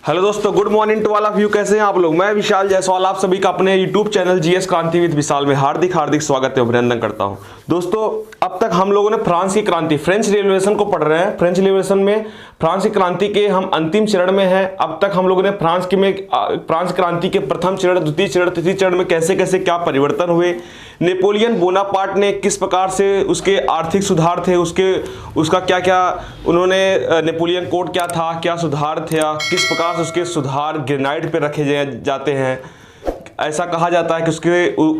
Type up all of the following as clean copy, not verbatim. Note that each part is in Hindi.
हेलो दोस्तों, good morning to all of you. कैसे हैं आप लोग? मैं विशाल जायसवाल आप सभी का अपने यूट्यूब चैनल जीएस क्रांति विद विशाल में हार्दिक स्वागत है, अभिनंदन करता हूं। दोस्तों, अब तक हम लोगों ने फ्रांस की क्रांति, फ्रेंच रिवॉल्यूशन को पढ़ रहे हैं। फ्रेंच रिवॉल्यूशन में फ्रांस की क्रांति के हम अंतिम चरण में हैं। अब तक हम लोगों ने फ्रांस क्रांति के प्रथम चरण, द्वितीय चरण, तृतीय चरण में कैसे कैसे क्या परिवर्तन हुए, नेपोलियन बोनापार्ट ने किस प्रकार से उसके आर्थिक सुधार थे, उसका क्या क्या उन्होंने, नेपोलियन कोड क्या था, क्या सुधार थे, किस प्रकार से उसके सुधार ग्रेनाइट पे रखे जाते हैं। ऐसा कहा जाता है कि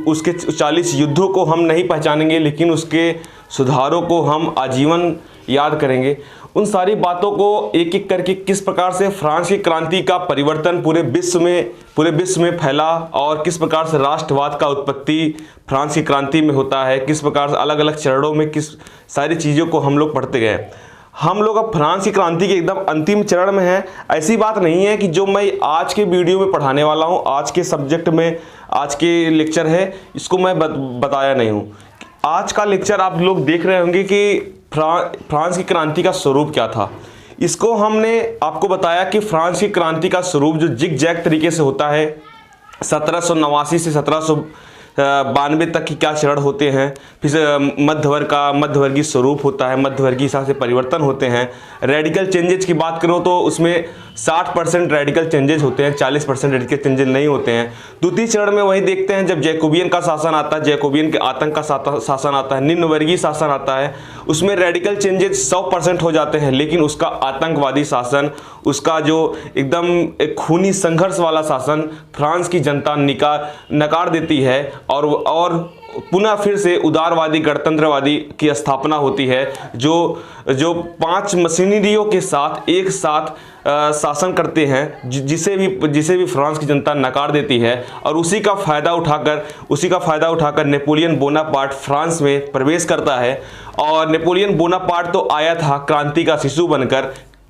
उसके 40 युद्धों को हम नहीं पहचानेंगे, लेकिन उसके सुधारों को हम आजीवन याद करेंगे। उन सारी बातों को एक एक करके किस प्रकार से फ्रांस की क्रांति का परिवर्तन पूरे विश्व में फैला और किस प्रकार से राष्ट्रवाद का उत्पत्ति फ्रांस की क्रांति में होता है, किस प्रकार से अलग अलग चरणों में किस सारी चीज़ों को हम लोग पढ़ते गए। हम लोग अब फ्रांस की क्रांति के एकदम अंतिम चरण में हैं। ऐसी बात नहीं है कि जो मैं आज के वीडियो में पढ़ाने वाला हूं, आज के सब्जेक्ट में आज के लेक्चर है, इसको मैं बताया नहीं हूं। आज का लेक्चर आप लोग देख रहे होंगे कि फ्रांस की क्रांति का स्वरूप क्या था। इसको हमने आपको बताया कि फ्रांस की क्रांति का स्वरूप जो जिग जैग तरीके से होता है, 1789 से 1792 तक की क्या चरण होते हैं, फिर मध्यवर्गीय स्वरूप होता है, मध्यवर्गीय हिसाब से परिवर्तन होते हैं। रेडिकल चेंजेस की बात करो तो उसमें 60% रेडिकल चेंजेस होते हैं, 40% रेडिकल चेंजेस नहीं होते हैं। द्वितीय चरण में वही देखते हैं जब जैकोबियन का शासन आता है, जैकोबियन के आतंक का शासन आता है, निम्न वर्गीय शासन आता है, उसमें रेडिकल चेंजेस 100% हो जाते हैं, लेकिन उसका आतंकवादी शासन, उसका जो एकदम एक खूनी संघर्ष वाला शासन फ्रांस की जनता नकार देती है और पुनः फिर से उदारवादी गणतंत्रवादी की स्थापना होती है, जो 5 मशीनरियों के साथ एक साथ शासन करते हैं, जिसे भी फ्रांस की जनता नकार देती है। और उसी का फायदा उठाकर नेपोलियन बोनापार्ट फ्रांस में प्रवेश करता है। और नेपोलियन बोनापार्ट तो आया था क्रांति का शिशु बनकर,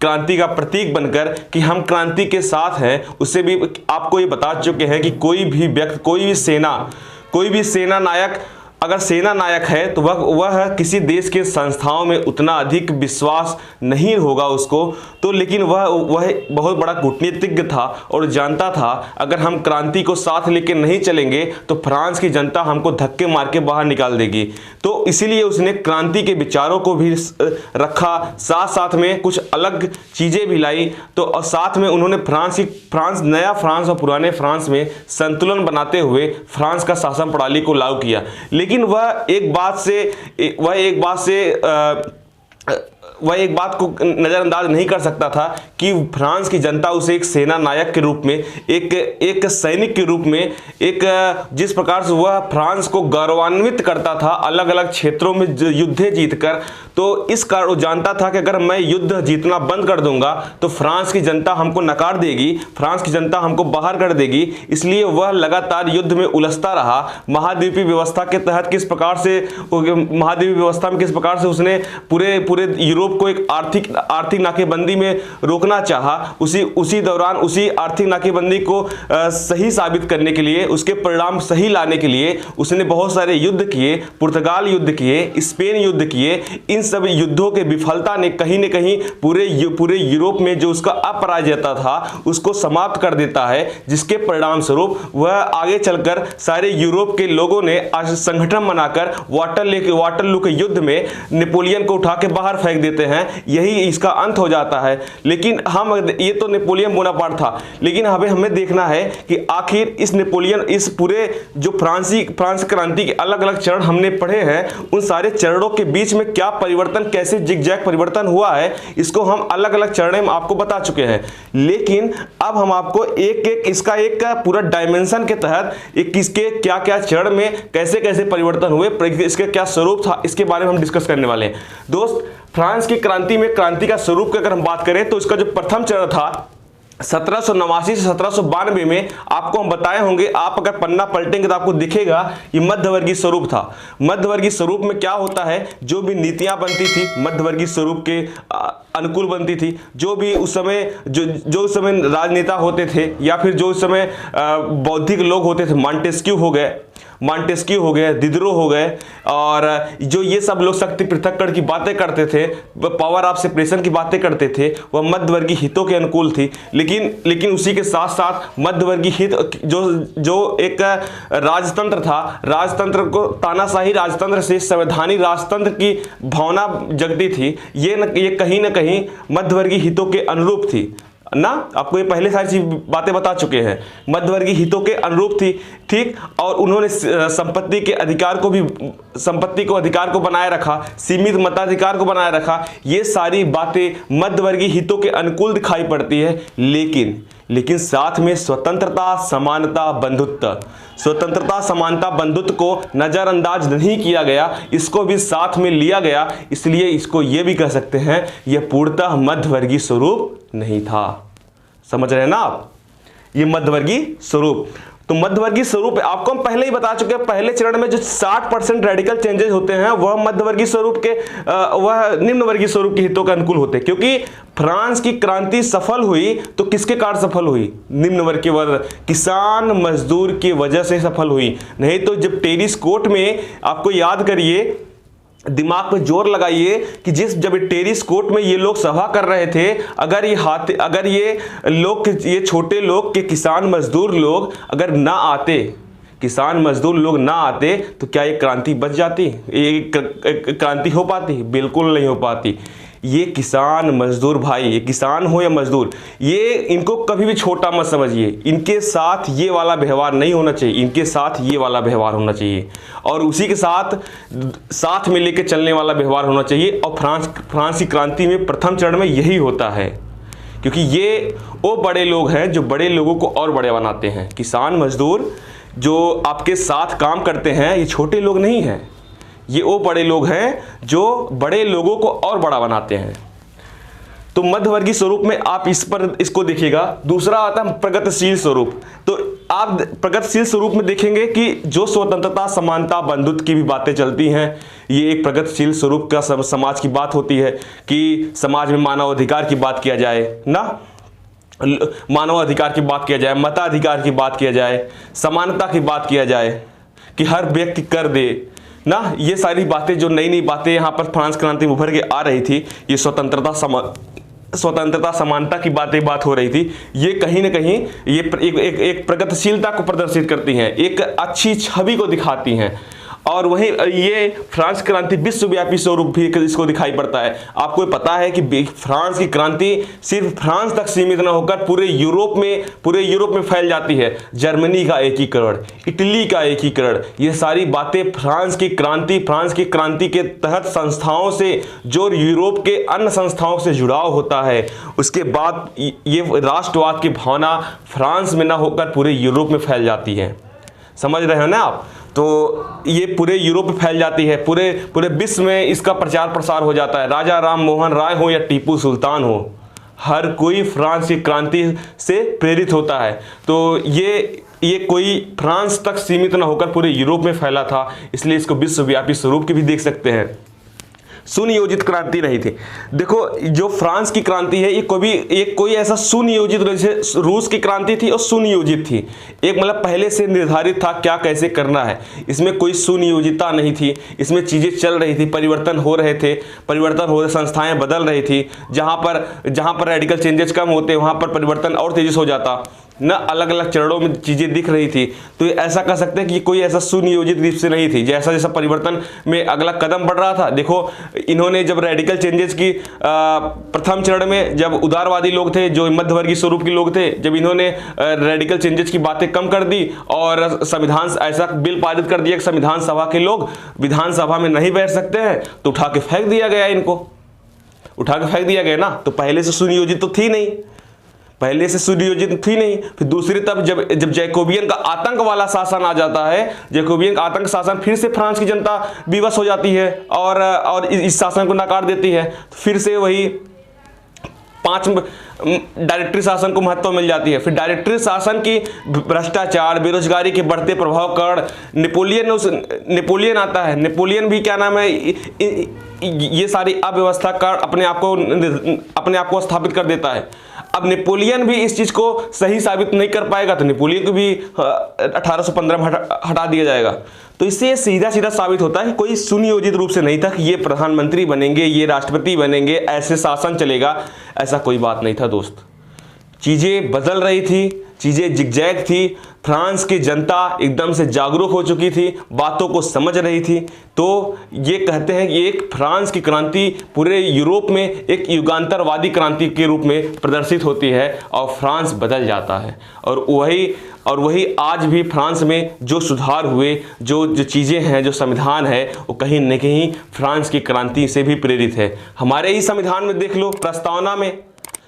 क्रांति का प्रतीक बनकर कि हम क्रांति के साथ हैं। उससे भी आपको ये बता चुके हैं कि कोई भी व्यक्ति, कोई भी सेना नायक अगर सेना नायक है तो वह किसी देश के संस्थाओं में उतना अधिक विश्वास नहीं होगा उसको, तो लेकिन वह बहुत बड़ा कूटनीतिज्ञ था और जानता था अगर हम क्रांति को साथ लेके नहीं चलेंगे तो फ्रांस की जनता हमको धक्के मार के बाहर निकाल देगी। तो इसीलिए उसने क्रांति के विचारों को भी रखा, साथ में कुछ अलग चीज़ें भी लाई। तो साथ में उन्होंने नया फ्रांस और पुराने फ्रांस में संतुलन बनाते हुए फ्रांस का शासन प्रणाली को लागू किया। लेकिन वह एक बात को नज़रअंदाज नहीं कर सकता था कि फ्रांस की जनता उसे एक सेना नायक के रूप में, एक सैनिक के रूप में, जिस प्रकार से वह फ्रांस को गौरवान्वित करता था अलग अलग क्षेत्रों में युद्ध जीतकर, तो इस कारण वो जानता था कि अगर मैं युद्ध जीतना बंद कर दूंगा तो फ्रांस की जनता हमको नकार देगी, फ्रांस की जनता हमको बाहर कर देगी। इसलिए वह लगातार युद्ध में उलझता रहा। महाद्वीपीय व्यवस्था के तहत किस प्रकार से उसने पूरे यूरोप को एक आर्थिक नाकेबंदी में रोकना चाहा। उसी दौरान उसी आर्थिक नाकेबंदी को सही साबित करने के लिए, उसके परिणाम सही लाने के लिए उसने बहुत सारे युद्ध किए, पुर्तगाल युद्ध किए, स्पेन युद्ध किए। इन सब युद्धों के विफलता ने कहीं न कहीं पूरे यूरोप में जो उसका अपराजयता था उसको समाप्त कर देता है, जिसके परिणाम स्वरूप वह आगे चलकर सारे यूरोप के लोगों ने संगठन बनाकर वाटरलू के युद्ध में नेपोलियन को उठा के बाहर फेंक देते हैं। यही इसका अंत हो जाता है। लेकिन ये तो नेपोलियन बोनापार्ट था, लेकिन हमें देखना है कि आखिर इस पूरे जो फ्रांस क्रांति के अलग अलग चरण हमने पढ़े हैं, उन सारे चरणों के बीच में क्या परिवर्तन, कैसे जिगजैग परिवर्तन हुआ है, इसको हम अलग अलग चरण में आपको बता चुके हैं। लेकिन अब हम आपको इसका एक पूरा डायमेंशन के तहत किसके क्या क्या चरण में कैसे कैसे परिवर्तन हुए, इसके क्या स्वरूप था, इसके बारे में हम डिस्कस करने वाले हैं। दोस्त, फ्रांस की क्रांति में क्रांति का स्वरूप की अगर हम बात करें तो इसका जो प्रथम चरण था 1789 से 1792 में आपको हम बताए होंगे। आप अगर पन्ना पलटेंगे तो आपको दिखेगा ये मध्यवर्गीय स्वरूप था। मध्यवर्गीय स्वरूप में क्या होता है, जो भी नीतियां बनती थी मध्यवर्गीय स्वरूप के अनुकूल बनती थी। जो भी उस समय राजनेता होते थे या फिर जो उस समय बौद्धिक लोग होते थे, मॉन्टेस्क्यू हो गए, मॉन्टेस्क्यू हो गए, दिदरो हो गए, और जो ये सब लोग शक्ति पृथक्करण की बातें करते थे, पावर ऑफ सेपरेशन की बातें करते थे, वह मध्यवर्गीय हितों के अनुकूल थी। लेकिन उसी के साथ साथ मध्यवर्गीय हित जो एक राजतंत्र था, राजतंत्र को तानाशाही राजतंत्र से संवैधानिक राजतंत्र की भावना जगती थी, ये कहीं ना कहीं मध्यवर्गीय हितों के अनुरूप थी ना। आपको ये पहले सारी चीज बातें बता चुके हैं, मध्यवर्गीय हितों के अनुरूप थी, ठीक। और उन्होंने संपत्ति को अधिकार को बनाए रखा, सीमित मताधिकार को बनाए रखा। ये सारी बातें मध्यवर्गीय हितों के अनुकूल दिखाई पड़ती है, लेकिन साथ में स्वतंत्रता, समानता, बंधुत्व को नजरअंदाज नहीं किया गया, इसको भी साथ में लिया गया। इसलिए इसको यह भी कह सकते हैं यह पूर्णतः मध्यवर्गीय स्वरूप नहीं था। समझ रहे हैं ना आप, ये मध्यवर्गीय स्वरूप। तो मध्यवर्गीय स्वरूप आपको हम पहले ही बता चुके हैं, पहले चरण में जो 60% रेडिकल चेंजेस होते हैं वह मध्यवर्गीय स्वरूप के वह निम्न वर्गीय स्वरूप के हितों के अनुकूल होते हैं। क्योंकि फ्रांस की क्रांति सफल हुई तो किसके कारण सफल हुई? निम्न वर्ग के वर्ग, किसान मजदूर की वजह से सफल हुई। नहीं तो जब टेरिस कोर्ट में, आपको याद करिए, दिमाग पे जोर लगाइए कि जब टेरिस कोर्ट में ये लोग सभा कर रहे थे, अगर ये छोटे लोग के किसान मजदूर लोग अगर ना आते, तो क्या ये क्रांति बच जाती? ये क्रांति हो पाती? बिल्कुल नहीं हो पाती। ये किसान मजदूर भाई, ये किसान हो या मजदूर, ये इनको कभी भी छोटा मत समझिए। इनके साथ ये वाला व्यवहार नहीं होना चाहिए, इनके साथ ये वाला व्यवहार होना चाहिए, और उसी के साथ में लेके चलने वाला व्यवहार होना चाहिए। और फ्रांस की क्रांति में प्रथम चरण में यही होता है, क्योंकि ये वो बड़े लोग हैं जो बड़े लोगों को और बड़े बनाते हैं। किसान मजदूर जो आपके साथ काम करते हैं, ये छोटे लोग नहीं हैं, ये वो बड़े लोग हैं जो बड़े लोगों को और बड़ा बनाते हैं। तो मध्यवर्गीय स्वरूप में आप इसको देखिएगा। दूसरा आता है प्रगतिशील स्वरूप। तो आप प्रगतिशील स्वरूप में देखेंगे कि जो स्वतंत्रता, समानता, बंधुत्व की भी बातें चलती हैं, ये एक प्रगतिशील स्वरूप का समाज की बात होती है कि समाज में मानव अधिकार की बात किया जाए ना, मानव अधिकार की बात किया जाए, मताधिकार की बात किया जाए, समानता की बात किया जाए कि हर व्यक्ति कर दे ना। ये सारी बातें, जो नई नई बातें यहाँ पर फ्रांस क्रांति में उभर के आ रही थी, ये स्वतंत्रता, समानता की बात हो रही थी, ये कहीं ना कहीं ये एक प्रगतिशीलता को प्रदर्शित करती हैं, एक अच्छी छवि को दिखाती हैं। और वहीं ये फ्रांस क्रांति विश्वव्यापी स्वरूप भी इसको दिखाई पड़ता है। आपको पता है कि फ्रांस की क्रांति सिर्फ फ्रांस तक सीमित न होकर पूरे यूरोप में फैल जाती है। जर्मनी का एकीकरण, इटली का एकीकरण, ये सारी बातें फ्रांस की क्रांति के तहत संस्थाओं से, जो यूरोप के अन्य संस्थाओं से जुड़ाव होता है, उसके बाद ये राष्ट्रवाद की भावना फ्रांस में न होकर पूरे यूरोप में फैल जाती है। समझ रहे हो ना आप? तो ये पूरे यूरोप में फैल जाती है, पूरे विश्व में इसका प्रचार प्रसार हो जाता है। राजा राम मोहन राय हो या टीपू सुल्तान हो, हर कोई फ्रांस की क्रांति से प्रेरित होता है। तो ये कोई फ्रांस तक सीमित न होकर पूरे यूरोप में फैला था, इसलिए इसको विश्वव्यापी स्वरूप के भी देख सकते हैं। सुनियोजित क्रांति नहीं थी। देखो, जो फ्रांस की क्रांति है, ये कोई ऐसा सुनियोजित, जैसे रूस की क्रांति थी और सुनियोजित थी। एक मतलब पहले से निर्धारित था क्या कैसे करना है, इसमें कोई सुनियोजितता नहीं थी। इसमें चीजें चल रही थी, परिवर्तन हो रहे थे, संस्थाएं बदल रही थी। जहां पर रेडिकल चेंजेस कम होते, वहां पर परिवर्तन और तेजी से हो जाता ना। अलग अलग चरणों में चीजें दिख रही थी। तो ऐसा कह सकते हैं कि कोई ऐसा सुनियोजित रूप से नहीं थी। जैसा परिवर्तन में अगला कदम बढ़ रहा था, देखो इन्होंने जब रेडिकल चेंजेस की प्रथम चरण में, जब उदारवादी लोग थे, जो मध्यवर्गीय स्वरूप के लोग थे, जब इन्होंने रेडिकल चेंजेस की बातें कम कर दी और संविधान ऐसा बिल पारित कर दिया कि संविधान सभा के लोग विधानसभा में नहीं बैठ सकते हैं, तो उठा के फेंक दिया गया, इनको उठा के फेंक दिया गया ना। तो पहले से सुनियोजित तो थी नहीं, फिर दूसरी तरफ जब जैकोबियन का आतंक वाला शासन आ जाता है, जैकोबियन का आतंक शासन, फिर से फ्रांस की जनता विवश हो जाती है और इस शासन को नकार देती है। तो फिर से वही 5 डायरेक्टरी शासन को महत्व मिल जाती है। फिर डायरेक्टरी शासन की भ्रष्टाचार, बेरोजगारी के बढ़ते प्रभाव कारण नेपोलियन आता है। नेपोलियन भी क्या नाम है, ये सारी अव्यवस्था का अपने आप को स्थापित कर देता है। अब नेपोलियन भी इस चीज को सही साबित नहीं कर पाएगा तो नेपोलियन को भी 1815 में हटा दिया जाएगा। तो इससे ये सीधा सीधा साबित होता है कि कोई सुनियोजित रूप से नहीं था कि ये प्रधानमंत्री बनेंगे, ये राष्ट्रपति बनेंगे, ऐसे शासन चलेगा, ऐसा कोई बात नहीं था दोस्त। चीजें बदल रही थी, चीजें जिगजैग थी, फ्रांस की जनता एकदम से जागरूक हो चुकी थी, बातों को समझ रही थी। तो ये कहते हैं कि एक फ्रांस की क्रांति पूरे यूरोप में एक युगांतरवादी क्रांति के रूप में प्रदर्शित होती है और फ्रांस बदल जाता है। और वही आज भी फ्रांस में जो सुधार हुए, जो चीज़ें हैं, जो संविधान है, वो कहीं न कहीं फ्रांस की क्रांति से भी प्रेरित है। हमारे ही संविधान में देख लो, प्रस्तावना में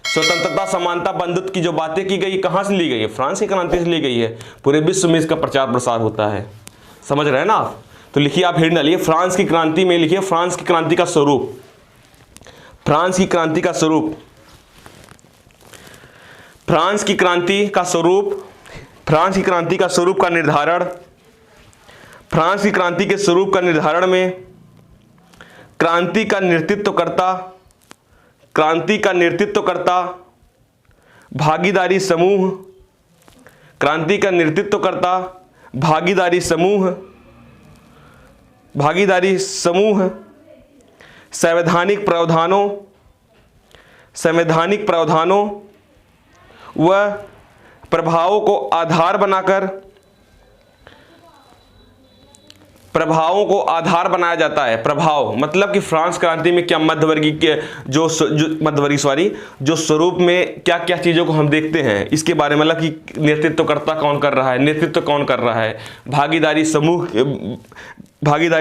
स्वतंत्रता, समानता, बंधुत्व की जो बातें की गई, कहाँ से ली गई है? फ्रांस की क्रांति से ली गई है। पूरे विश्व में इसका प्रचार प्रसार होता है, समझ रहे हैं ना आप? तो लिखिए, आप हेड डालिए फ्रांस की क्रांति में, लिखिए फ्रांस की क्रांति का स्वरूप, फ्रांस की क्रांति का स्वरूप, फ्रांस की क्रांति का स्वरूप, फ्रांस की क्रांति का स्वरूप का निर्धारण, फ्रांस की क्रांति के स्वरूप का निर्धारण में क्रांति का नेतृत्व करता भागीदारी समूह, क्रांति का नेतृत्व करता भागीदारी समूह, संवैधानिक प्रावधानों व प्रभावों को आधार बनाया जाता है। प्रभाव मतलब कि फ्रांस क्रांति में क्या मध्यवर्गीय के जो स्वरूप में क्या क्या चीज़ों को हम देखते हैं, इसके बारे में, मतलब कि नेतृत्वकर्ता कौन कर रहा है, नेतृत्व कौन कर रहा है, भागीदारी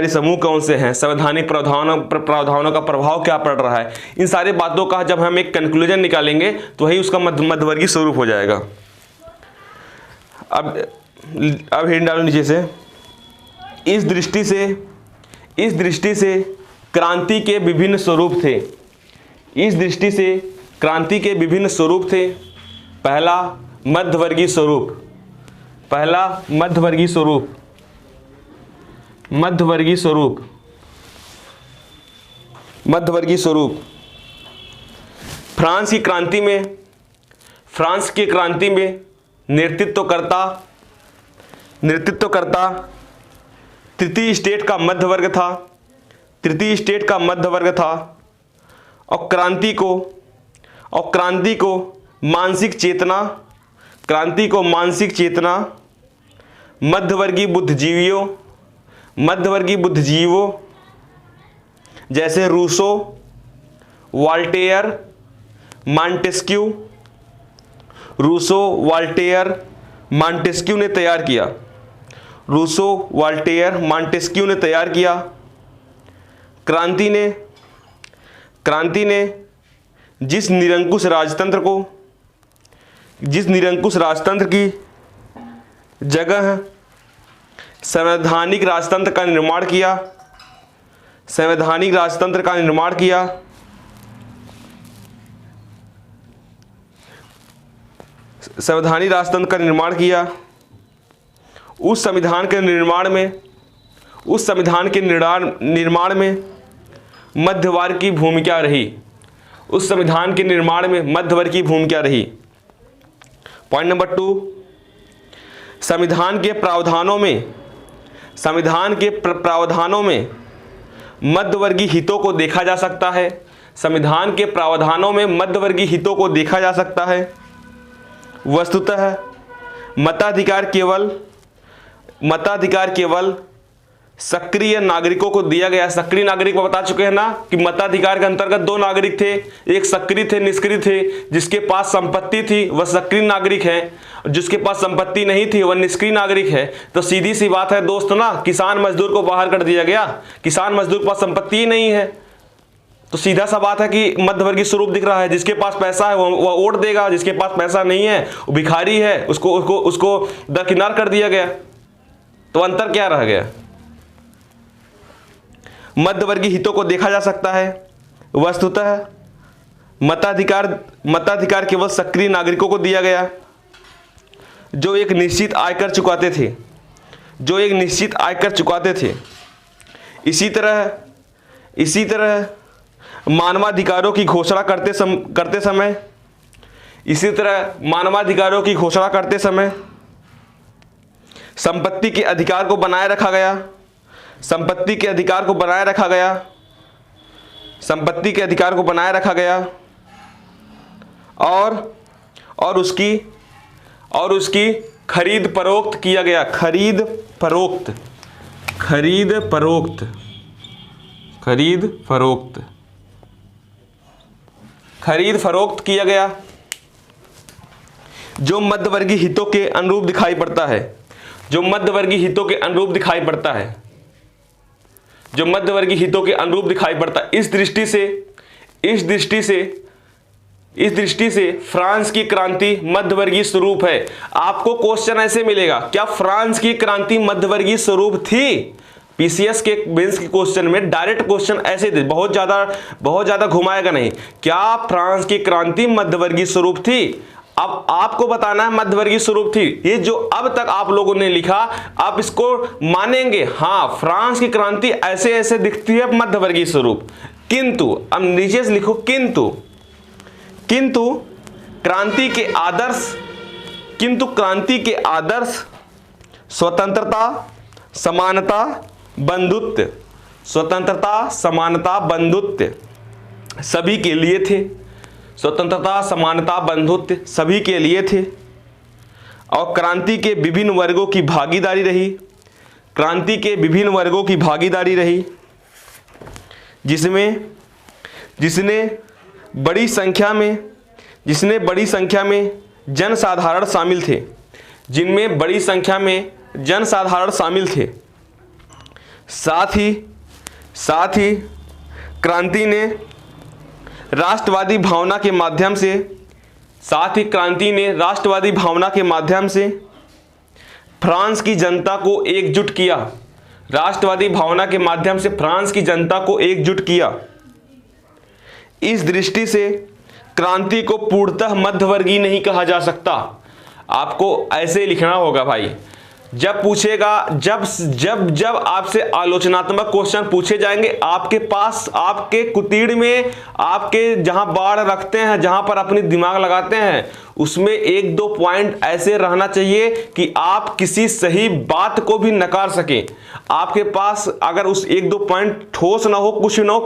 समूह कौन से हैं, संवैधानिक प्रावधानों का प्रभाव क्या पड़ रहा है, इन सारी बातों का जब हम एक कंक्लूजन निकालेंगे तो वही उसका मध्यवर्गीय स्वरूप हो जाएगा। अब हिंट डालो नीचे से। इस दृष्टि से क्रांति के विभिन्न स्वरूप थे। इस दृष्टि से क्रांति के विभिन्न स्वरूप थे। पहला मध्यवर्गीय स्वरूप। फ्रांस की क्रांति में नेतृत्वकर्ता तृतीय स्टेट का मध्यवर्ग था और क्रांति को मानसिक चेतना मध्यवर्गीय बुद्धिजीवियों जैसे रूसो, वाल्टेयर, मॉन्टेस्क्यू ने तैयार किया। क्रांति ने जिस निरंकुश राजतंत्र की जगह संवैधानिक राजतंत्र का निर्माण किया। उस संविधान के निर्माण में मध्यवर्ग की भूमिका रही। पॉइंट नंबर 2, संविधान के प्रावधानों में मध्यवर्गीय हितों को देखा जा सकता है। वस्तुतः मताधिकार केवल सक्रिय नागरिकों को दिया गया। सक्रिय नागरिक बता चुके हैं ना कि मताधिकार के अंतर्गत 2 नागरिक थे, एक सक्रिय थे, निष्क्रिय थे। जिसके पास संपत्ति थी वह सक्रिय नागरिक है, जिसके पास संपत्ति नहीं थी वह निष्क्रिय नागरिक है। तो सीधी सी बात है दोस्त ना, किसान मजदूर को बाहर कर दिया गया। किसान मजदूर के पास संपत्ति ही नहीं है, तो सीधा सा बात है कि मध्यवर्गीय स्वरूप दिख रहा है। जिसके पास पैसा है वह वोट देगा, जिसके पास पैसा नहीं है वो भिखारी है, उसको दरकिनार कर दिया गया। तो अंतर क्या रह गया? मध्यवर्गीय हितों को देखा जा सकता है। वस्तुतः मताधिकार केवल सक्रिय नागरिकों को दिया गया जो एक निश्चित आय कर चुकाते थे। इसी तरह मानवाधिकारों की घोषणा करते समय इसी तरह मानवाधिकारों की घोषणा करते समय संपत्ति के अधिकार को बनाए रखा गया, संपत्ति के अधिकार को बनाए रखा गया, संपत्ति के अधिकार को बनाए रखा गया और उसकी खरीद फरोख्त किया गया, खरीद फरोख्त किया गया, जो मध्यवर्गीय हितों के अनुरूप दिखाई पड़ता है, जो मध्यवर्गीय हितों के अनुरूप दिखाई पड़ता है, जो मध्यवर्गीय हितों के अनुरूप दिखाई पड़ता है। इस दृष्टि से फ्रांस की क्रांति मध्यवर्गीय स्वरूप है। आपको क्वेश्चन ऐसे मिलेगा, क्या फ्रांस की क्रांति मध्यवर्गीय स्वरूप थी? पीसीएस के मेंस के क्वेश्चन में डायरेक्ट क्वेश्चन ऐसे थे, बहुत ज्यादा घुमाएगा नहीं। क्या फ्रांस की क्रांति मध्यवर्गीय स्वरूप थी? अब आपको बताना है मध्यवर्गीय स्वरूप थी। ये जो अब तक आप लोगों ने लिखा, आप इसको मानेंगे, हाँ फ्रांस की क्रांति ऐसे ऐसे दिखती है मध्यवर्गीय स्वरूप। किंतु अब नीचे से लिखो, किंतु क्रांति के आदर्श स्वतंत्रता, समानता, बंधुत्व सभी के लिए थे। स्वतंत्रता, समानता, बंधुत्व सभी के लिए थे और क्रांति के विभिन्न वर्गों की भागीदारी रही, जिसने बड़ी संख्या में जनसाधारण शामिल थे, जिनमें बड़ी संख्या में जनसाधारण शामिल थे। साथ ही क्रांति ने राष्ट्रवादी भावना के माध्यम से फ्रांस की जनता को एकजुट किया। राष्ट्रवादी भावना के माध्यम से फ्रांस की जनता को एकजुट किया। इस दृष्टि से क्रांति को पूर्णतः मध्यवर्गीय नहीं कहा जा सकता। आपको ऐसे ही लिखना होगा भाई। जब पूछेगा, जब आपसे आलोचनात्मक क्वेश्चन पूछे जाएंगे, आपके पास, आपके कुतीड़ में, आपके जहां बाढ़ रखते हैं, जहां पर अपनी दिमाग लगाते हैं, उसमें एक दो पॉइंट ऐसे रहना चाहिए कि आप किसी सही बात को भी नकार सकें। आपके पास अगर उस एक दो पॉइंट ठोस ना हो,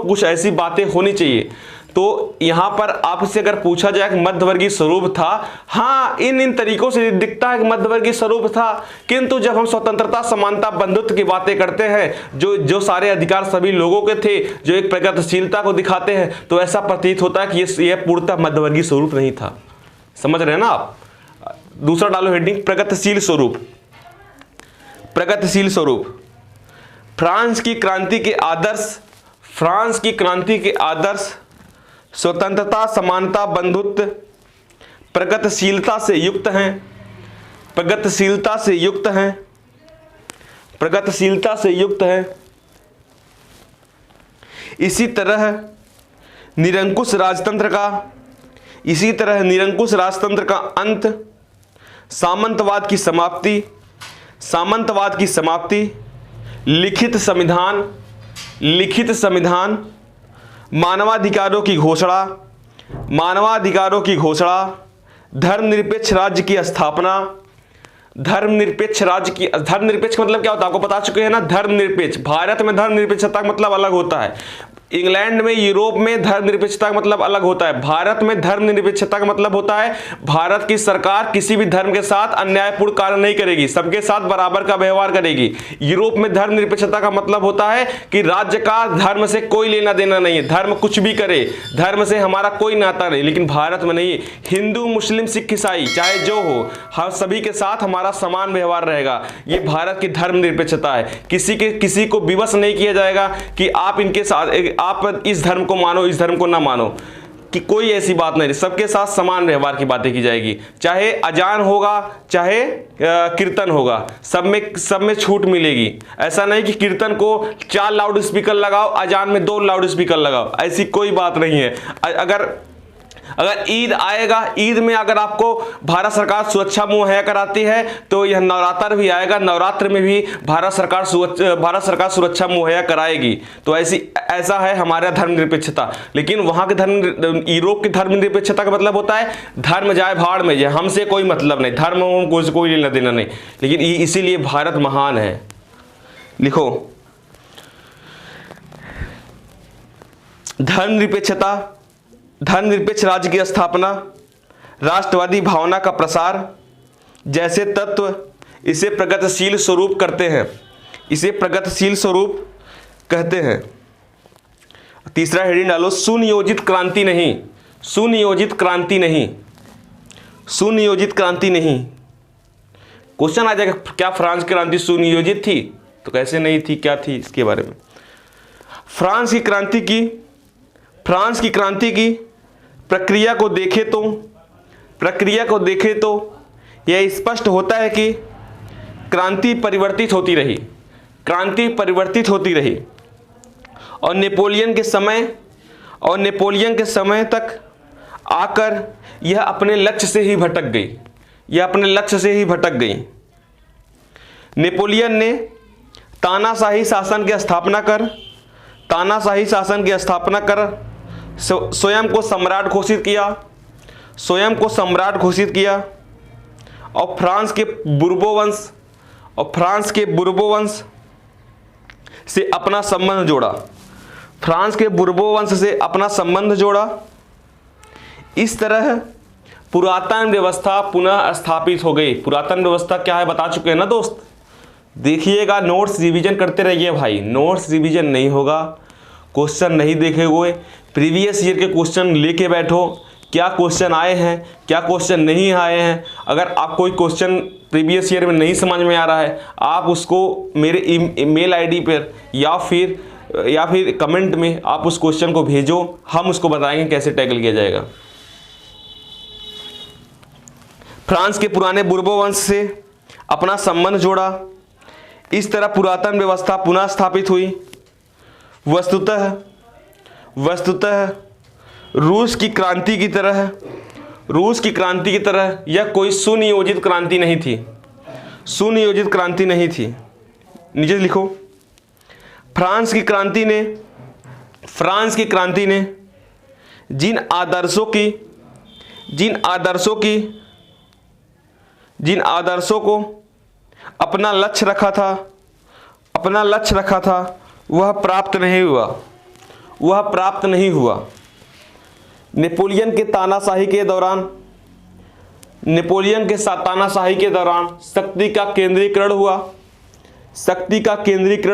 कुछ ऐसी बातें होनी चाहिए। तो यहां पर आपसे अगर पूछा जाए कि मध्यवर्गीय स्वरूप था, हाँ इन तरीकों से दिखता है कि मध्यवर्गीय स्वरूप था, किंतु जब हम स्वतंत्रता, समानता, बंधुत्व की बातें करते हैं, जो सारे अधिकार सभी लोगों के थे, जो एक प्रगतिशीलता को दिखाते हैं, तो ऐसा प्रतीत होता है कि यह पूर्णतः मध्यवर्गीय स्वरूप नहीं था। समझ रहे हैं ना आप? दूसरा डालो हेडिंग, प्रगतिशील स्वरूप। फ्रांस की क्रांति के आदर्श स्वतंत्रता, समानता, बंधुत्व प्रगतिशीलता से युक्त हैं। इसी तरह निरंकुश राजतंत्र का अंत, सामंतवाद की समाप्ति, लिखित संविधान, मानवाधिकारों की घोषणा, धर्मनिरपेक्ष राज्य की स्थापना। धर्मनिरपेक्ष मतलब क्या होता है आपको बता चुके हैं ना। धर्मनिरपेक्ष, भारत में धर्मनिरपेक्षता का मतलब अलग होता है, इंग्लैंड में, यूरोप में धर्मनिरपेक्षता का मतलब अलग होता है। भारत में धर्मनिरपेक्षता का मतलब होता है भारत की सरकार किसी भी धर्म के साथ अन्यायपूर्ण कार्य नहीं करेगी, सबके साथ बराबर का व्यवहार करेगी। यूरोप में धर्मनिरपेक्षता का मतलब होता है कि राज्य का धर्म से कोई लेना देना नहीं है, धर्म कुछ भी करे, धर्म से हमारा कोई नाता नहीं। लेकिन भारत में नहीं, हिंदू, मुस्लिम, सिख, ईसाई चाहे जो हो, हम सभी के साथ हमारा समान व्यवहार रहेगा। ये भारत की धर्मनिरपेक्षता है। किसी को विवश नहीं किया जाएगा कि आप इनके साथ, आप इस धर्म को मानो, इस धर्म को ना मानो, कि कोई ऐसी बात नहीं। सबके साथ समान व्यवहार की बातें की जाएगी। चाहे अजान होगा, चाहे कीर्तन होगा, सब में छूट मिलेगी। ऐसा नहीं कि कीर्तन को 4 लाउड स्पीकर लगाओ, अजान में 2 लाउड स्पीकर लगाओ, ऐसी कोई बात नहीं है। अगर ईद आएगा, ईद में अगर आपको भारत सरकार सुरक्षा मुहैया कराती है तो यह नवरात्र भी आएगा, नवरात्र में भी भारत सरकार सुरक्षा मुहैया कराएगी। तो ऐसा है हमारा धर्मनिरपेक्षता। लेकिन वहां के यूरोप की धर्मनिरपेक्षता का मतलब होता है धर्म जाए भाड़ में जाए, हमसे कोई मतलब नहीं, धर्म को कोई लेना देना नहीं। लेकिन इसीलिए भारत महान है। लिखो, धर्मनिरपेक्षता, धर्मनिरपेक्ष राज्य की स्थापना, राष्ट्रवादी भावना का प्रसार जैसे तत्व इसे प्रगतिशील स्वरूप करते हैं, इसे प्रगतिशील स्वरूप कहते हैं। तीसरा हेडिंग डालो, सुनियोजित क्रांति नहीं, सुनियोजित क्रांति नहीं, सुनियोजित क्रांति नहीं। क्वेश्चन आ जाएगा, क्या फ्रांस की क्रांति सुनियोजित थी? तो कैसे नहीं थी, क्या थी, इसके बारे में। फ्रांस की क्रांति की प्रक्रिया को देखें तो यह स्पष्ट होता है कि क्रांति परिवर्तित होती रही और नेपोलियन के समय तक आकर यह अपने लक्ष्य से ही भटक गई। नेपोलियन ने तानाशाही शासन की स्थापना कर स्वयं को सम्राट घोषित किया और फ्रांस के बुर्बो वंश से अपना संबंध जोड़ा। इस तरह पुरातन व्यवस्था पुनः स्थापित हो गई। पुरातन व्यवस्था क्या है बता चुके हैं ना दोस्त। देखिएगा, नोट्स रिवीजन करते रहिए भाई, नोट्स रिवीजन नहीं होगा, क्वेश्चन नहीं देखेंगे, प्रीवियस ईयर के क्वेश्चन लेके बैठो, क्या क्वेश्चन आए हैं, क्या क्वेश्चन नहीं आए हैं। अगर आप कोई क्वेश्चन प्रीवियस ईयर में नहीं समझ में आ रहा है, आप उसको मेरे ईमेल आईडी पर या फिर कमेंट में आप उस क्वेश्चन को भेजो, हम उसको बताएंगे कैसे टैकल किया जाएगा। फ्रांस के पुराने बुर्बो वंश से अपना संबंध जोड़ा, इस तरह पुरातन व्यवस्था पुनः स्थापित हुई। वस्तुतः रूस की क्रांति की तरह यह कोई सुनियोजित क्रांति नहीं थी। नीचे लिखो, फ्रांस की क्रांति ने जिन आदर्शों को अपना लक्ष्य रखा था वह प्राप्त नहीं हुआ। नेपोलियन के तानाशाही के दौरान शक्ति का केंद्रीकरण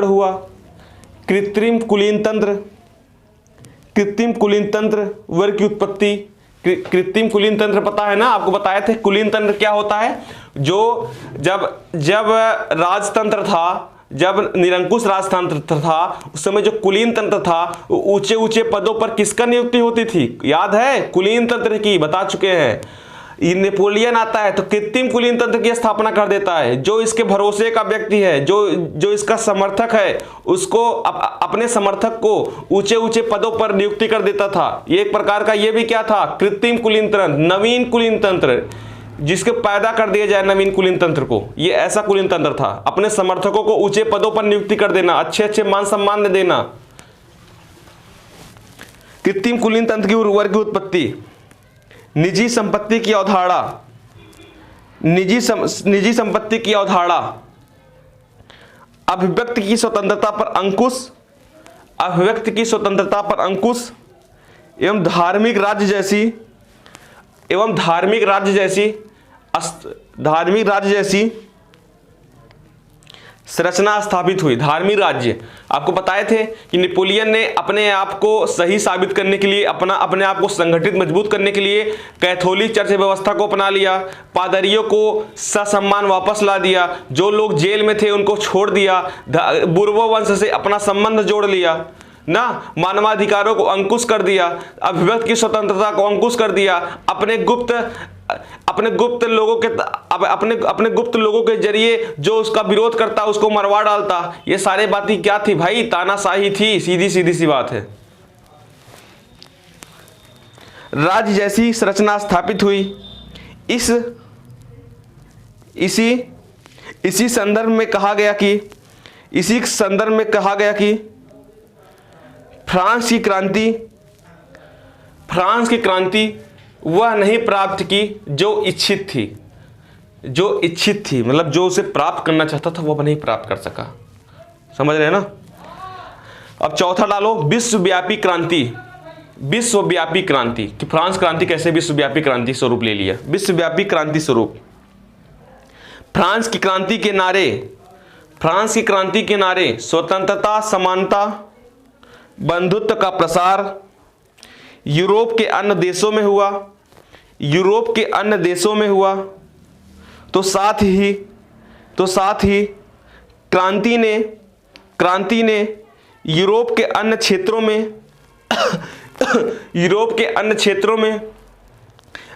हुआ। कृत्रिम कुलीन तंत्र वर्ग की उत्पत्ति। कृत्रिम कुलीन तंत्र पता है ना, आपको बताए थे कुलीन तंत्र क्या होता है। जो जब राजतंत्र था, जब निरंकुश राजतंत्र था, उस समय जो कुलीन तंत्र था, ऊंचे ऊंचे पदों पर किसका नियुक्ति होती थी, याद है? कुलीन तंत्र की, बता चुके हैं। ये नेपोलियन आता है तो कृत्रिम कुलीन तंत्र की स्थापना कर देता है। जो इसके भरोसे का व्यक्ति है, जो इसका समर्थक है, उसको अपने समर्थक को ऊंचे ऊंचे पदों पर नियुक्ति कर देता था। ये एक प्रकार का ये भी क्या था, कृत्रिम कुलीन तंत्र, नवीन कुलीन तंत्र, जिसके पैदा कर दिया जाए नवीन कुलीन तंत्र को। ये ऐसा कुलीन तंत्र था, अपने समर्थकों को ऊंचे पदों पर नियुक्ति कर देना, अच्छे मान सम्मान दे देना। कृत्रिम कुलीन तंत्र की वर्ग की उत्पत्ति। निजी संपत्ति की अवधारणा, अभिव्यक्ति की स्वतंत्रता पर अंकुश एवं धार्मिक राज्य जैसी संरचना स्थापित हुई। धार्मिक राज्य, आपको बताए थे कि नेपोलियन ने अपने आप को सही साबित करने के लिए, अपने आप को संगठित मजबूत करने के लिए कैथोलिक चर्च व्यवस्था को अपना लिया। पादरियों को ससम्मान वापस ला दिया, जो लोग जेल में थे उनको छोड़ दिया, बुर्बो वंश से अपना संबंध जोड़ लिया ना, मानवाधिकारों को अंकुश कर दिया, अभिव्यक्ति की स्वतंत्रता को अंकुश कर दिया, अपने गुप्त लोगों के जरिए जो उसका विरोध करता उसको मरवा डालता। ये सारे बातें क्या थी भाई, तानाशाही थी, सीधी सी बात है। राज्य जैसी संरचना स्थापित हुई। इसी संदर्भ में कहा गया कि फ्रांस की क्रांति वह नहीं प्राप्त की जो इच्छित थी, मतलब जो उसे प्राप्त करना चाहता था वह नहीं प्राप्त कर सका। समझ रहे हैं ना। अब चौथा डालो, विश्वव्यापी क्रांति कि फ्रांस क्रांति कैसे विश्वव्यापी क्रांति स्वरूप ले लिया। विश्वव्यापी क्रांति स्वरूप, फ्रांस की क्रांति के नारे स्वतंत्रता, समानता, बंधुत्व का प्रसार यूरोप के अन्य देशों में हुआ तो साथ ही क्रांति ने यूरोप के अन्य क्षेत्रों में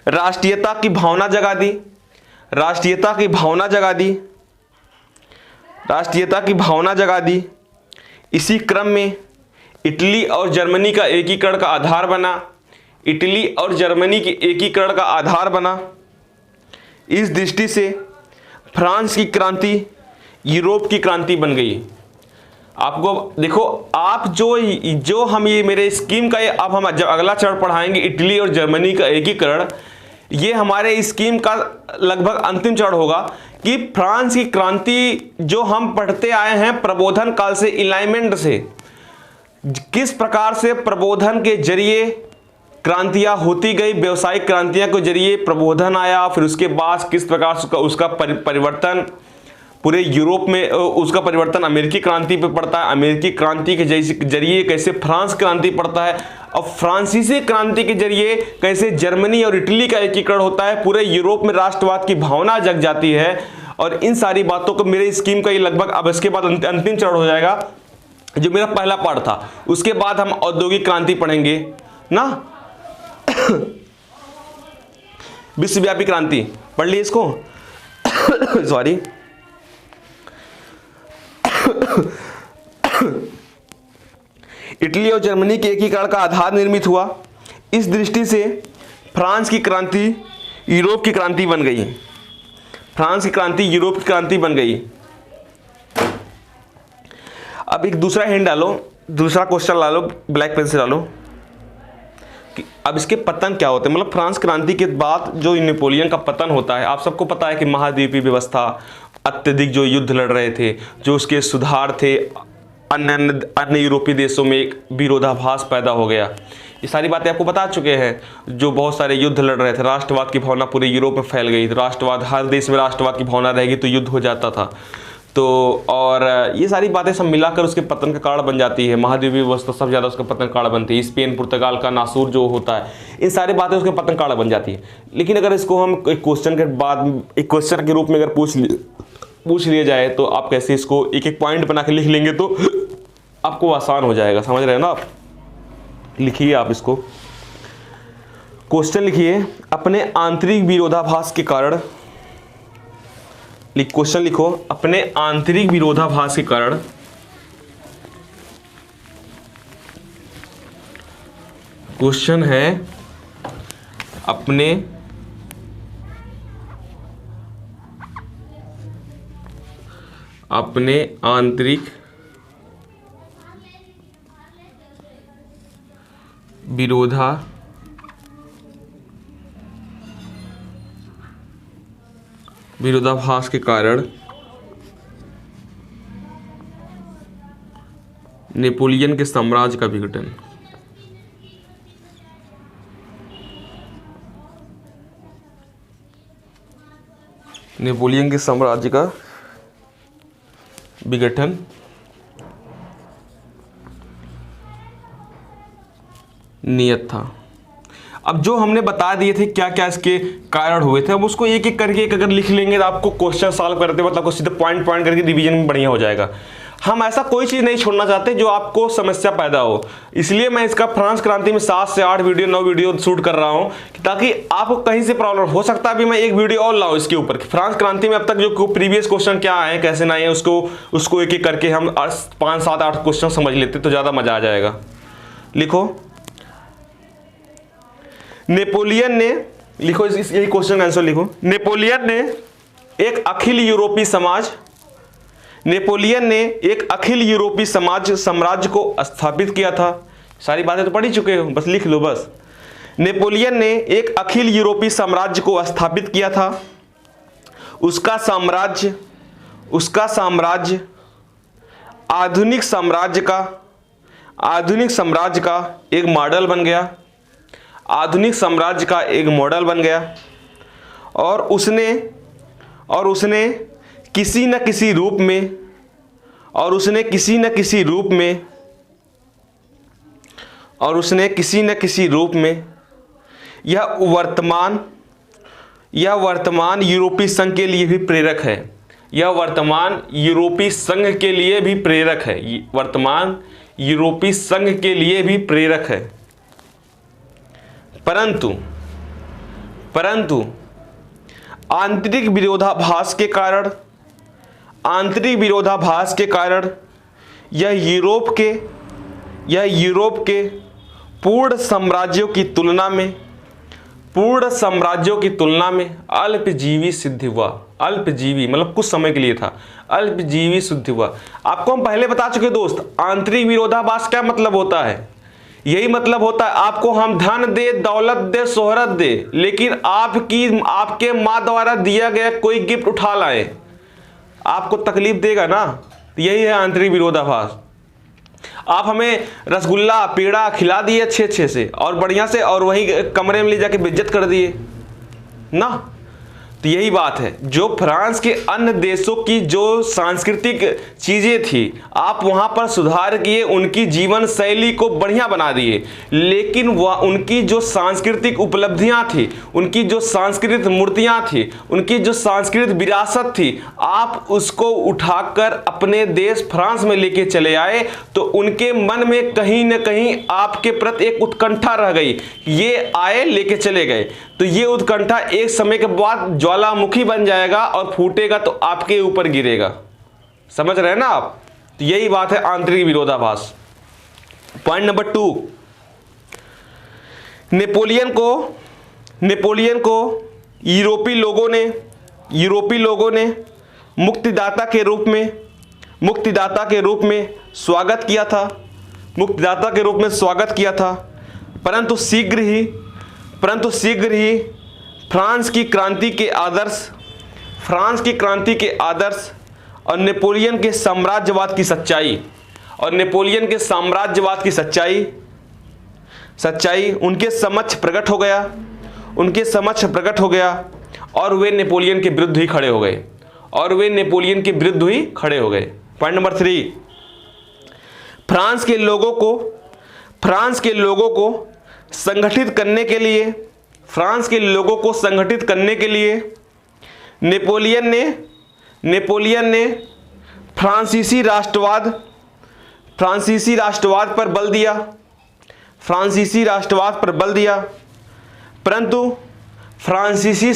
राष्ट्रीयता की भावना जगा दी। इसी क्रम में इटली और जर्मनी का एकीकरण का आधार बना। इस दृष्टि से फ्रांस की क्रांति यूरोप की क्रांति बन गई। आपको देखो, आप जो हम ये मेरे स्कीम का अब हम जब अगला चरण पढ़ाएंगे इटली और जर्मनी का एकीकरण, ये हमारे स्कीम का लगभग अंतिम चरण होगा कि फ्रांस की क्रांति जो हम पढ़ते आए हैं प्रबोधन काल से, इलाइनमेंट से, किस प्रकार से प्रबोधन के जरिए क्रांतियां होती गई, व्यवसायिक क्रांतियां के जरिए प्रबोधन आया, फिर उसके बाद किस प्रकार से उसका परिवर्तन पूरे यूरोप में, उसका परिवर्तन अमेरिकी क्रांति पे पड़ता है, अमेरिकी क्रांति के जरिए कैसे फ्रांस क्रांति पड़ता है, और फ्रांसीसी क्रांति के जरिए कैसे जर्मनी और इटली का एकीकरण होता है, पूरे यूरोप में राष्ट्रवाद की भावना जग जाती है। और इन सारी बातों को मेरे स्कीम का ये लगभग अब इसके बाद अंतिम चरण हो जाएगा जो मेरा पहला पार्ट था। उसके बाद हम औद्योगिक क्रांति पढ़ेंगे ना। विश्वव्यापी क्रांति पढ़ लिए इसको। सॉरी, इटली और जर्मनी के एकीकरण का आधार निर्मित हुआ। इस दृष्टि से फ्रांस की क्रांति यूरोप की क्रांति बन गई। अब एक दूसरा हिंट डालो, दूसरा क्वेश्चन ला लो, ब्लैक पेन से डालो कि अब इसके पतन क्या होते हैं। मतलब फ्रांस क्रांति के बाद जो नेपोलियन का पतन होता है, आप सबको पता है कि महाद्वीपीय व्यवस्था, अत्यधिक जो युद्ध लड़ रहे थे, जो उसके सुधार थे, अन्य यूरोपीय देशों में एक विरोधाभास पैदा हो गया। ये सारी बातें आपको बता चुके हैं। जो बहुत सारे युद्ध लड़ रहे थे, राष्ट्रवाद की भावना पूरे यूरोप में फैल गई। राष्ट्रवाद, हर देश में राष्ट्रवाद की भावना रहेगी तो युद्ध हो जाता था। तो और ये सारी बातें सब मिलाकर उसके पतन का कारण बन जाती है। महाद्वीपीय व्यवस्था सबसे ज़्यादा उसका पतन कारण बनती है। स्पेन, पुर्तगाल का नासूर जो होता है, इन सारी बातें उसके पतन कारण बन जाती है। लेकिन अगर इसको हम एक क्वेश्चन के बाद एक क्वेश्चन के रूप में अगर पूछ लिया जाए तो आप कैसे इसको एक एक पॉइंट बना के लिख लेंगे तो आपको आसान हो जाएगा। समझ रहे हैं ना आप। लिखिए आप इसको, क्वेश्चन लिखिए, अपने आंतरिक विरोधाभास के कारण, क्वेश्चन लिखो, अपने आंतरिक विरोधाभास के कारण क्वेश्चन है अपने आंतरिक विरोधाभास के कारण नेपोलियन के साम्राज्य का विघटन। नेपोलियन के साम्राज्य का विघटन नियत था। अब जो हमने बता दिए थे क्या क्या इसके कारण हुए थे, अब उसको एक एक करके अगर लिख लेंगे तो आपको क्वेश्चन सॉल्व करते वक्त आपको सीधे पॉइंट करके रिवीजन में बढ़िया हो जाएगा। हम ऐसा कोई चीज़ नहीं छोड़ना चाहते जो आपको समस्या पैदा हो। इसलिए मैं इसका फ्रांस क्रांति में 7 से 8 वीडियो 9 वीडियो शूट कर रहा हूं ताकि आपको कहीं से प्रॉब्लम हो सकता है। अभी मैं एक वीडियो और लाऊं इसके ऊपर, फ्रांस क्रांति में अब तक जो प्रीवियस क्वेश्चन क्या आए कैसे ना आए, उसको एक एक करके हम 5 7 8 क्वेश्चन समझ लेते तो ज़्यादा मजा आ जाएगा। लिखो, नेपोलियन ने, लिखो यही क्वेश्चन का आंसर लिखो। नेपोलियन ने एक अखिल यूरोपीय समाज, नेपोलियन ने एक अखिल यूरोपीय साम्राज्य को स्थापित किया था। सारी बातें तो पढ़ ही चुके हो, बस लिख लो बस। नेपोलियन ने एक अखिल यूरोपीय साम्राज्य को स्थापित किया था। उसका साम्राज्य आधुनिक साम्राज्य का एक मॉडल बन गया, आधुनिक साम्राज्य का एक मॉडल बन गया। और उसने किसी न किसी रूप में यह वर्तमान यूरोपीय संघ के लिए भी प्रेरक है। यह वर्तमान यूरोपीय संघ के लिए भी प्रेरक है। वर्तमान यूरोपीय संघ के लिए भी प्रेरक है। परंतु आंतरिक विरोधाभास के कारण यह यूरोप के पूर्ण साम्राज्यों की तुलना में अल्पजीवी सिद्ध हुआ। अल्पजीवी मतलब कुछ समय के लिए था, अल्पजीवी सिद्ध हुआ। आपको हम पहले बता चुके दोस्त, आंतरिक विरोधाभास क्या मतलब होता है। यही मतलब होता है आपको हम धन दे, दौलत दे, शोहरत दे, लेकिन आपके माँ द्वारा दिया गया कोई गिफ्ट उठा लाए, आपको तकलीफ देगा ना। यही है आंतरिक विरोधाभास। आप हमें रसगुल्ला पेड़ा खिला दिए अच्छे से और बढ़िया से, और वही कमरे में ले जाके बेइज्जत कर दिए ना। तो यही बात है, जो फ्रांस के अन्य देशों की जो सांस्कृतिक चीज़ें थी आप वहाँ पर सुधार किए, उनकी जीवन शैली को बढ़िया बना दिए, लेकिन वह उनकी जो सांस्कृतिक उपलब्धियाँ थी, उनकी जो सांस्कृतिक मूर्तियाँ थी, उनकी जो सांस्कृतिक विरासत थी, आप उसको उठाकर अपने देश फ्रांस में लेके चले आए, तो उनके मन में कहीं न कहीं आपके प्रति एक उत्कंठा रह गई। ये आए लेके चले गए, तो ये उत्कंठा एक समय के बाद ज्वालामुखी बन जाएगा और फूटेगा तो आपके ऊपर गिरेगा। समझ रहे हैं ना आप। तो यही बात है आंतरिक विरोधाभास। पॉइंट नंबर 2, नेपोलियन को यूरोपीय लोगों ने मुक्तिदाता के रूप में स्वागत किया था, परंतु शीघ्र ही फ्रांस की क्रांति के आदर्श और नेपोलियन के साम्राज्यवाद की सच्चाई उनके समक्ष प्रकट हो गया और वे नेपोलियन के विरुद्ध ही खड़े हो गए। पॉइंट नंबर 3, फ्रांस के लोगों को संगठित करने के लिए नेपोलियन ने फ्रांसीसी राष्ट्रवाद पर बल दिया, परंतु फ्रांसीसी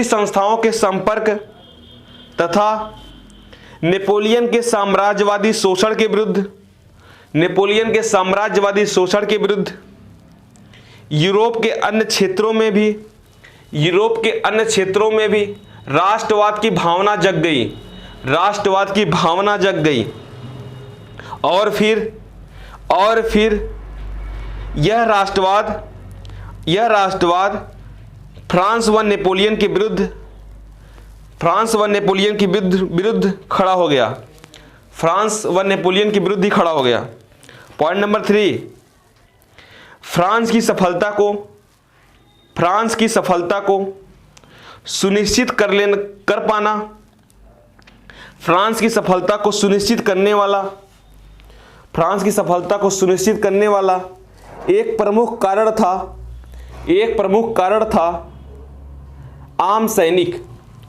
संस्थाओं के संपर्क तथा नेपोलियन के साम्राज्यवादी शोषण के विरुद्ध यूरोप के अन्य क्षेत्रों में भी राष्ट्रवाद की भावना जग गई। और फिर यह राष्ट्रवाद फ्रांस व नेपोलियन के विरुद्ध खड़ा हो गया। पॉइंट नंबर 3, फ्रांस की सफलता को सुनिश्चित करने वाला एक प्रमुख कारण था आम सैनिक।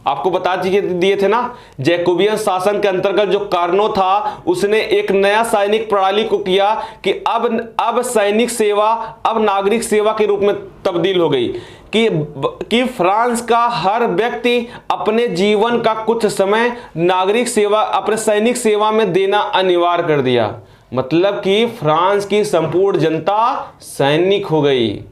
आपको बता दिए थे ना, जैकोबियन शासन के अंतर्गत जो कार्नो था उसने एक नया सैनिक प्रणाली को किया कि अब सैनिक सेवा अब नागरिक सेवा के रूप में तब्दील हो गई कि फ्रांस का हर व्यक्ति अपने जीवन का कुछ समय नागरिक सेवा अपने सैनिक सेवा में देना अनिवार्य कर दिया। मतलब कि फ्रांस की संपूर्ण जनता सैनिक हो गई।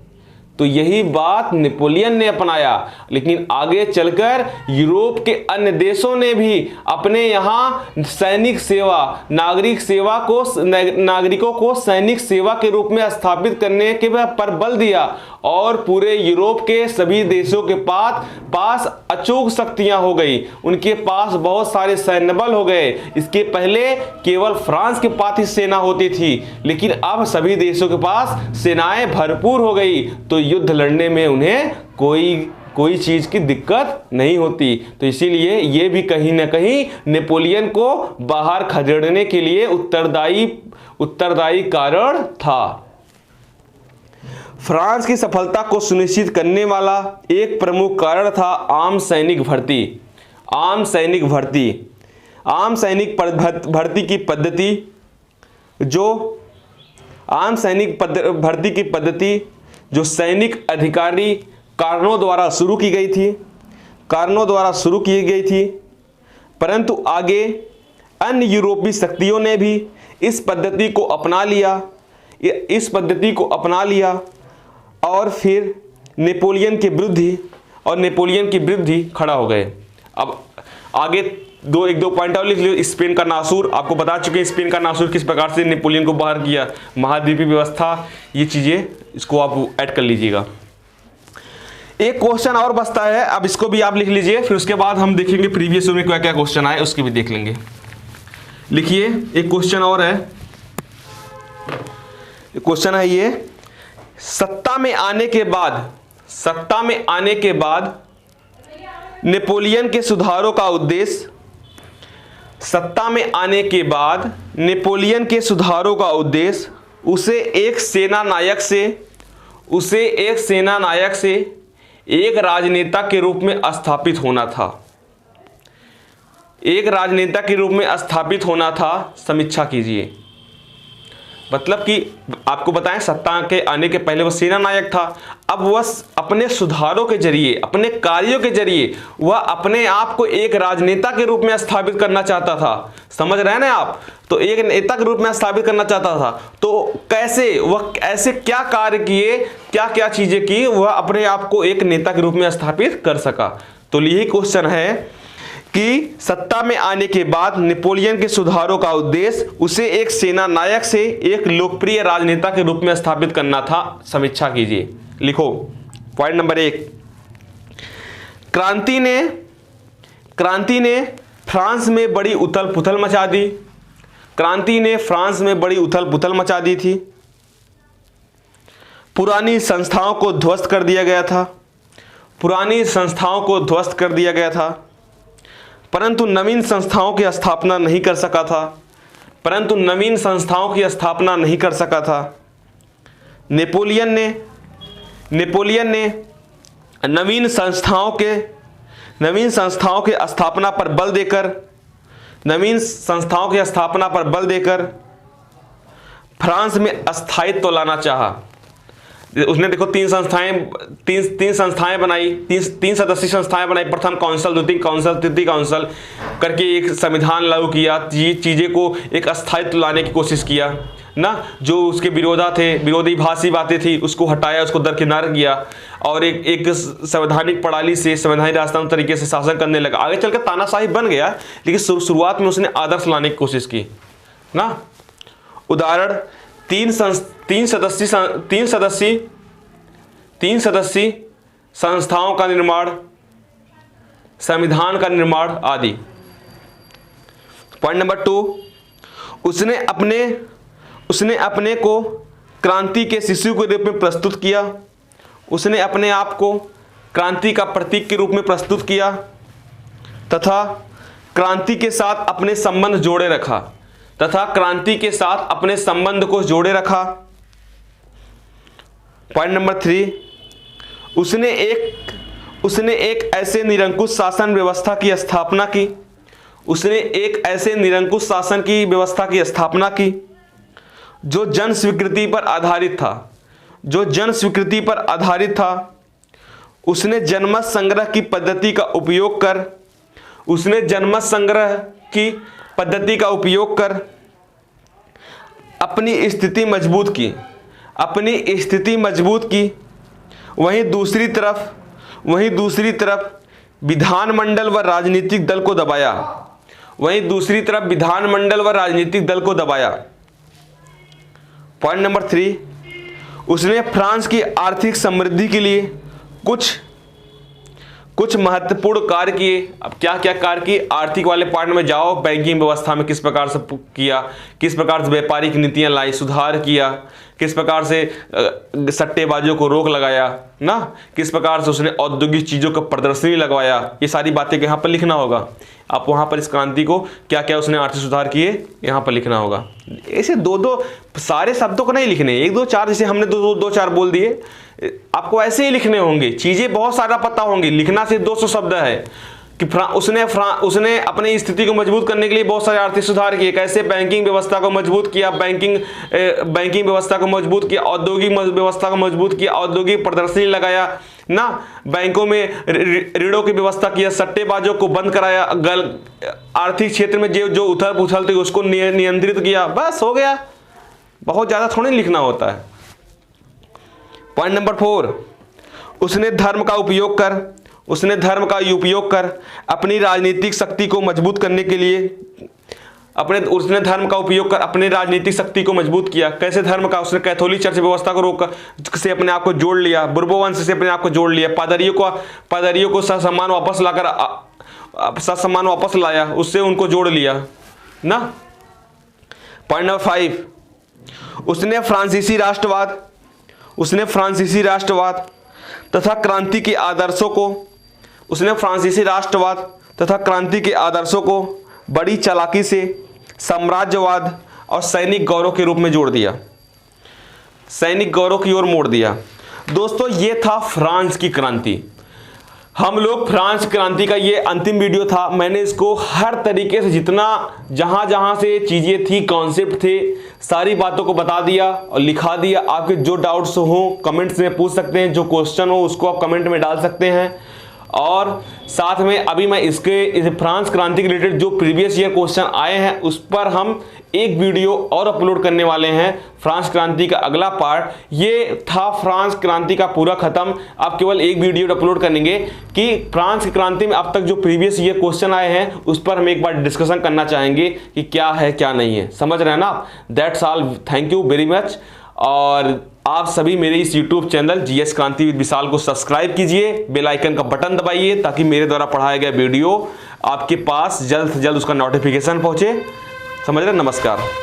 तो यही बात नेपोलियन ने अपनाया, लेकिन आगे चलकर यूरोप के अन्य देशों ने भी अपने यहाँ सैनिक सेवा नागरिकों को सैनिक सेवा के रूप में स्थापित करने के पर बल दिया और पूरे यूरोप के सभी देशों के पास अचूक शक्तियां हो गई, उनके पास बहुत सारे सैन्य बल हो गए। इसके पहले केवल फ्रांस के पास ही सेना होती थी, लेकिन अब सभी देशों के पास सेनाएं भरपूर हो गई, तो युद्ध लड़ने में उन्हें कोई चीज की दिक्कत नहीं होती। तो इसीलिए ये भी कहीं ना कहीं नेपोलियन को बाहर खदेड़ने के लिए उत्तरदायी कारण था। फ्रांस की सफलता को सुनिश्चित करने वाला एक प्रमुख कारण था आम सैनिक भर्ती की पद्धति जो सैनिक अधिकारी कार्नो द्वारा शुरू की गई थी, परंतु आगे अन्य यूरोपीय शक्तियों ने भी इस पद्धति को अपना लिया और फिर नेपोलियन के विरुद्ध ही खड़ा हो गए। अब आगे एक दो पॉइंट और लिख लो। स्पेन का नासूर, आपको बता चुके हैं स्पेन का नासूर किस प्रकार से नेपोलियन को बाहर किया, महाद्वीपीय व्यवस्था, ये चीजें इसको आप ऐड कर लीजिएगा। एक क्वेश्चन और बचता है, अब इसको भी आप लिख लीजिए, फिर उसके बाद हम देखेंगे प्रीवियस में क्या क्या क्वेश्चन आए उसके भी देख लेंगे। लिखिए, एक क्वेश्चन और है, क्वेश्चन है ये, सत्ता में आने के बाद नेपोलियन के सुधारों का उद्देश्य उसे एक सेनानायक से एक राजनेता के रूप में स्थापित होना था। समीक्षा कीजिए। मतलब कि आपको बताएं, सत्ता के आने के पहले वह सेना नायक था, अब वह अपने सुधारों के जरिए, अपने कार्यों के जरिए वह अपने आप को एक राजनेता के रूप में स्थापित करना चाहता था। समझ रहे हैं ना आप? तो एक नेता के रूप में स्थापित करना चाहता था। तो कैसे वह ऐसे क्या कार्य किए, क्या क्या चीजें की, वह अपने आप को एक नेता के रूप में स्थापित कर सका। तो यही क्वेश्चन है कि सत्ता में आने के बाद नेपोलियन के सुधारों का उद्देश्य उसे एक सेना नायक से एक लोकप्रिय राजनेता के रूप में स्थापित करना था। समीक्षा कीजिए। लिखो, पॉइंट नंबर 1, क्रांति ने फ्रांस में बड़ी उथल पुथल मचा दी थी। पुरानी संस्थाओं को ध्वस्त कर दिया गया था, परंतु नवीन संस्थाओं की स्थापना नहीं कर सका था। नेपोलियन ने नवीन संस्थाओं के स्थापना पर बल देकर फ्रांस में अस्थायित्व लाना चाहा। उसने देखो तीन संस्थाएं बनाई, तीन सदस्यीय संस्थाएं बनाई, प्रथम काउंसिल, द्वितीय काउंसिल, तृतीय काउंसिल करके एक संविधान लागू किया। चीजें को एक अस्थायित्व लाने की कोशिश किया ना। जो उसके विरोधाभासी बातें थी उसको हटाया, उसको दरकिनार किया और एक संवैधानिक प्रणाली से, संवैधानिक राजतंत्र तरीके से शासन करने लगा। आगे चलकर तानाशाही बन गया, लेकिन शुरुआत में उसने आदर्श लाने की कोशिश की ना। उदाहरण, तीन सदस्यीय संस्थाओं का निर्माण, संविधान का निर्माण आदि। पॉइंट नंबर 2, उसने अपने को क्रांति के शिशु के रूप में प्रस्तुत किया। उसने अपने आप को क्रांति का प्रतीक के रूप में प्रस्तुत किया तथा क्रांति के साथ अपने संबंध जोड़े रखा। पॉइंट नंबर 3, उसने एक ऐसे निरंकुश शासन व्यवस्था की स्थापना की, उसने एक ऐसे निरंकुश शासन की व्यवस्था की स्थापना की जो जन स्वीकृति पर आधारित था, जो जन स्वीकृति पर आधारित था। उसने जनमत संग्रह की पद्धति का उपयोग कर, उसने जनमत संग्रह की पद्धति का उपयोग कर अपनी स्थिति मजबूत की, अपनी स्थिति मजबूत की। वहीं दूसरी तरफ विधानमंडल व राजनीतिक दल को दबाया, वहीं दूसरी तरफ विधानमंडल व राजनीतिक दल को दबाया। पॉइंट नंबर 3, उसने फ्रांस की आर्थिक समृद्धि के लिए कुछ महत्वपूर्ण कार्य किए। अब क्या क्या कार्य किए, आर्थिक वाले पार्ट में जाओ, बैंकिंग व्यवस्था में किस प्रकार से किया, किस प्रकार से व्यापारिक नीतियां लाई, सुधार किया, किस प्रकार से सट्टेबाजों को रोक लगाया ना, किस प्रकार से उसने औद्योगिक चीज़ों का प्रदर्शनी लगवाया। ये सारी बातें यहाँ पर लिखना होगा। आप वहाँ पर इस क्रांति को क्या क्या उसने आर्थिक सुधार किए यहाँ पर लिखना होगा। ऐसे दो सारे शब्दों को नहीं लिखने, 1 2 4 जैसे हमने दो चार बोल दिए, आपको ऐसे ही लिखने होंगे। चीज़ें बहुत सारा पता होंगी, लिखना सिर्फ 200 शब्द है कि उसने अपनी स्थिति को मजबूत करने के लिए बहुत सारे आर्थिक सुधार किए। कैसे? बैंकिंग व्यवस्था को मजबूत किया, बैंकिंग व्यवस्था को मजबूत किया, औद्योगिक व्यवस्था को मजबूत किया, औद्योगिक प्रदर्शनी लगाया ना, बैंकों में ऋणों की व्यवस्था किया, सट्टेबाजों को बंद कराया, आर्थिक क्षेत्र में जो उथल पुथल थी उसको नियंत्रित किया। बस हो गया, बहुत ज़्यादा थोड़ी लिखना होता है। पॉइंट नंबर 4, उसने धर्म का उपयोग कर अपनी राजनीतिक शक्ति को मजबूत करने के लिए उसने धर्म का उपयोग कर अपनी राजनीतिक शक्ति को मजबूत किया। कैसे धर्म का? उसने कैथोलिक चर्च व्यवस्था को रोक से अपने आप को जोड़ लिया, बुर्बो वंश से अपने आप को जोड़ लिया, पादरियों को ससम्मान वापस लाया, उससे उनको जोड़ लिया ना। पॉइंट नंबर 5, उसने फ्रांसीसी राष्ट्रवाद तथा क्रांति के आदर्शों को बड़ी चालाकी से साम्राज्यवाद और सैनिक गौरव के रूप में जोड़ दिया, सैनिक गौरव की ओर मोड़ दिया। दोस्तों, ये था फ्रांस की क्रांति। हम लोग फ्रांस क्रांति का ये अंतिम वीडियो था। मैंने इसको हर तरीके से जितना जहां से चीज़ें थी, कॉन्सेप्ट थे, सारी बातों को बता दिया और लिखा दिया। आपके जो डाउट्स हो कमेंट्स में पूछ सकते हैं, जो क्वेश्चन हो उसको आप कमेंट में डाल सकते हैं। और साथ में अभी मैं इस फ्रांस क्रांति के रिलेटेड जो प्रीवियस ईयर क्वेश्चन आए हैं उस पर हम एक वीडियो और अपलोड करने वाले हैं। फ्रांस क्रांति का अगला पार्ट ये था, फ्रांस क्रांति का पूरा खत्म। अब केवल एक वीडियो अपलोड करेंगे कि फ्रांस क्रांति में अब तक जो प्रीवियस ईयर क्वेश्चन आए हैं उस पर हम एक बार डिस्कशन करना चाहेंगे कि क्या है क्या नहीं है। समझ रहे हैं ना आप? That's all, thank you very much. और आप सभी मेरे इस YouTube चैनल GS क्रांति विद विशाल को सब्सक्राइब कीजिए, बेल आइकन का बटन दबाइए ताकि मेरे द्वारा पढ़ाया गया वीडियो आपके पास जल्द से जल्द उसका नोटिफिकेशन पहुंचे। समझ रहे? नमस्कार।